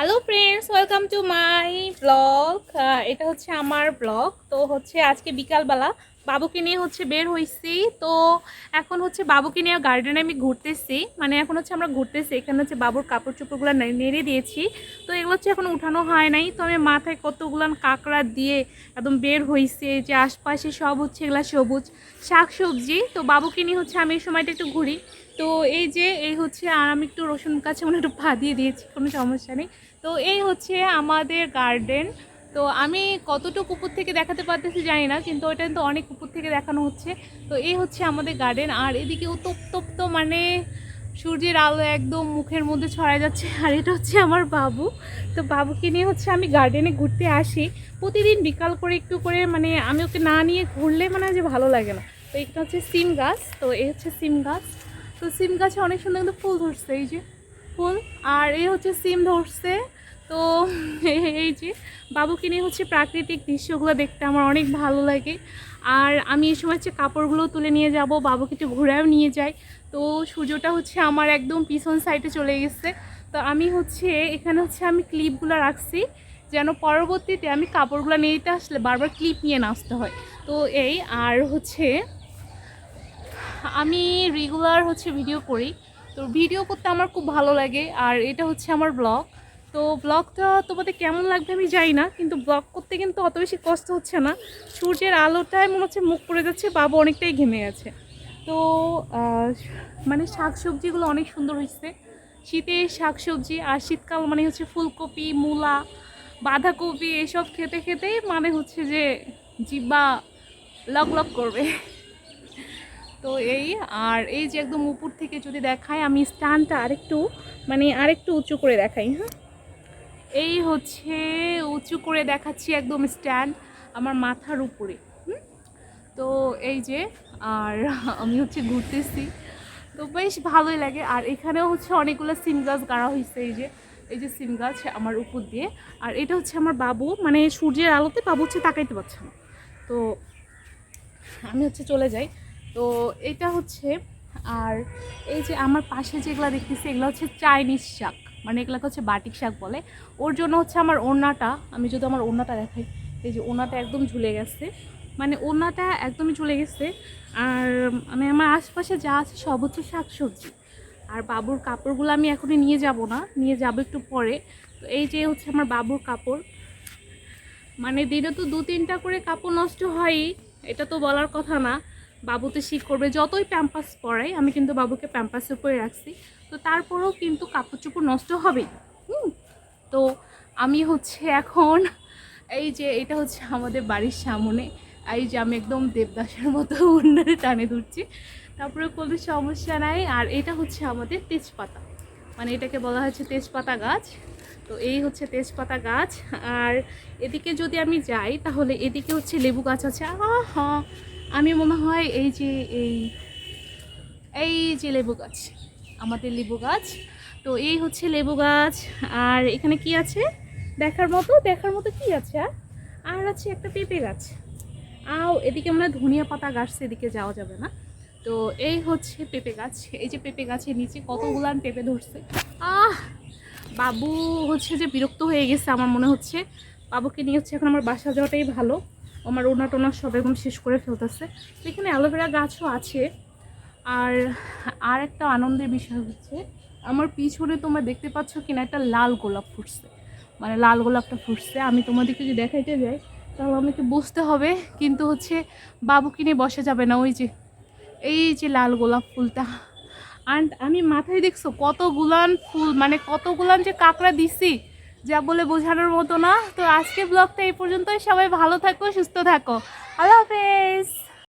Hello friends, welcome to my blog. এটা হচ্ছে আমার ব্লগ। তো হচ্ছে আজকে বিকালবেলা বাবুকে নিয়ে বের হয়েছি। তো এখন বাবুকে নিয়ে গার্ডেনে আমি ঘুরতেছি, মানে এখন আমরা ঘুরতেছি। এখানে বাবুর কাপড় চোপড়গুলো নেড়ে দিয়েছি। তো এগুলো এখন উঠানো হয় নাই। তো আমি মাথায় কতগুলান কাঁকড়া দিয়ে একদম বের হয়েছে, যে আশপাশে সব এগুলা সবুজ শাক সবজি। তো বাবুকে নিয়ে আমি এই সময়টা একটু ঘুরি। তো এই যে আর আমি একটু রসুন কাছে একটু পা দিয়ে দিয়েছি, কোনো সমস্যা নেই। তো এই আমাদের গার্ডেন। তো আমি কতটুকু উপর থেকে দেখাতে পারতেছি জানি না, কিন্তু ওইটা কিন্তু অনেক উপর থেকে দেখানো হচ্ছে। তো এই আমাদের গার্ডেন। আর এদিকেও তপ্ত মানে সূর্যের আলো একদম মুখের মধ্যে ছড়ায় যাচ্ছে। আর এটা আমার বাবু। তো বাবুকে নিয়ে আমি গার্ডেনে ঘুরতে আসি প্রতিদিন বিকাল করে একটু করে, মানে আমি ওকে না নিয়ে ঘুরলে মানে যে ভালো লাগে না। তো এটা সিম গাছ। তো এই সিম গাছ। তো সিম গাছে অনেক সুন্দর কিন্তু ফুল ধরছে, এই যে ফুল। আর এই সিম ধরছে। তো এই যে বাবুকে নিয়ে প্রাকৃতিক দৃশ্যগুলো দেখতে আমার অনেক ভালো লাগে। আর আমি এই সময় কাপড়গুলো তুলে নিয়ে যাব, বাবুকে একটু ঘোরাও নিয়ে যাই। তো সূর্যটা আমার একদম পিছন সাইডে চলে গেছে। তো আমি এখানে আমি ক্লিপগুলো রাখছি, যেন পরবর্তীতে আমি কাপড়গুলো নিতে আসলে বারবার ক্লিপ নিয়ে না আসতে হয়। তো এই আর আমি রেগুলার ভিডিও করি। তো ভিডিও করতে আমার খুব ভালো লাগে। আর এটা আমার ব্লগ। তো ব্লগটা তোমাদের কেমন লাগবে আমি জানি না, কিন্তু ব্লগ করতে কিন্তু অত বেশি কষ্ট হচ্ছে না। সূর্যের আলোটায় মনে মুখ পড়ে যাচ্ছে, বাবু অনেকটাই ঘেমে গেছে। তো মানে শাকসবজিগুলো অনেক সুন্দর হয়েছে, শীতের শাকসবজি। আর শীতকাল মানে ফুলকপি, মূলা, বাঁধাকপি এসব খেতে খেতেই মানে যে জিহ্বা লক লক করবে। তো এই আর এই যে একদম উপর থেকে যদি দেখাই, আমি স্ট্যান্ডটা আরেকটু উঁচু করে দেখাই। হ্যাঁ, এই উঁচু করে দেখাচ্ছি একদম স্ট্যান্ড আমার মাথার উপরে। তো এই যে আর আমি ঘুরতেছি, তো বেশ ভালোই লাগে। আর এখানেও অনেকগুলো সিম গাছ গাড়া হয়েছে, এই যে সিম গাছ আমার উপর দিয়ে। আর এটা আমার বাবু, মানে সূর্যের আলোতে বাবু তাকাইতে পারছে না। তো আমি চলে যাই। তো এটা আর এই যে আমার পাশে যেগুলো দেখতেছি এগুলো চাইনিজ শাক, মানে এগুলোকে বাটিক শাক বলে। ওর জন্য আমার ওড়নাটা, আমি যদি আমার ওড়নাটা দেখাই, এই যে ওড়নাটা একদম ঝুলে গেছে, মানে ওড়নাটা একদমই ঝুলে গেছে। আর মানে আমার আশপাশে যা আছে সব শাক সবজি। আর বাবুর কাপড়গুলো আমি এখনই নিয়ে যাব না, নিয়ে যাব একটু পরে। তো এই যে আমার বাবুর কাপড়, মানে দিনে তো 2-3টা করে কাপড় নষ্ট হয়ই, এটা তো বলার কথা না। বাবুতে শীত করবে, যতই প্যাম্পাস পরাই, আমি কিন্তু বাবুকে প্যাম্পাসের উপরে রাখছি। তো তারপরেও কিন্তু কাপড় চোপড় নষ্ট হবেই। তো আমি এখন এই যে এটা আমাদের বাড়ির সামনে, এই যে আমি একদম দেবদাসের মতো উন্নরে টানে ধরছি, তারপরে কোনো সমস্যা নাই। আর এটা আমাদের তেজপাতা, মানে এটাকে বলা হচ্ছে তেজপাতা গাছ। তো এই তেজপাতা গাছ। আর এদিকে যদি আমি যাই তাহলে এদিকে লেবু গাছ আছে। হ্যাঁ, আমি মনে হয় এই যে লেবু গাছ, আমাদের লেবু গাছ। তো এই লেবু গাছ। আর এখানে কি আছে দেখার মতো কি আছে? আর আছে একটা পেঁপে গাছ। এদিকে আমরা ধনিয়া পাতা গাছ, এদিকে যাওয়া যাবে না। তো এই পেঁপে গাছ। এই যে পেঁপে গাছের নিচে কতগুলান পেঁপে ধরছে। বাবু যে বিরক্ত হয়ে গেছে আমার মনে হচ্ছে। বাবুকে নিয়ে এখন আমার বাসা যাওয়াটাই ভালো। আমার ওনা টোনা সব একদম শেষ করে ফেলতেছে। তো এখানে অ্যালোভেরা গাছও আছে। আর একটা আনন্দের বিষয় আমার পিছনে তোমরা দেখতে পাচ্ছ কিনা একটা লাল গোলাপ ফুটছে, মানে লাল গোলাপটা ফুটছে। আমি তোমাদেরকে যদি দেখাইতে যাই তাহলে আমাকে বুঝতে হবে, কিন্তু বাবুকে নিয়ে বসা যাবে না। এই যে লাল গোলাপ ফুলটা। অ্যান্ড আমি মাথায় দেখছো কতগুলান ফুল, মানে কতগুলান যে কাঁকড়া দিছি, যা বলে বোঝানোর মতো না। তো আজকে ব্লগটা এই পর্যন্তই। সবাই ভালো থাকো, সুস্থ থাকো। আল্লাহ হাফেজ।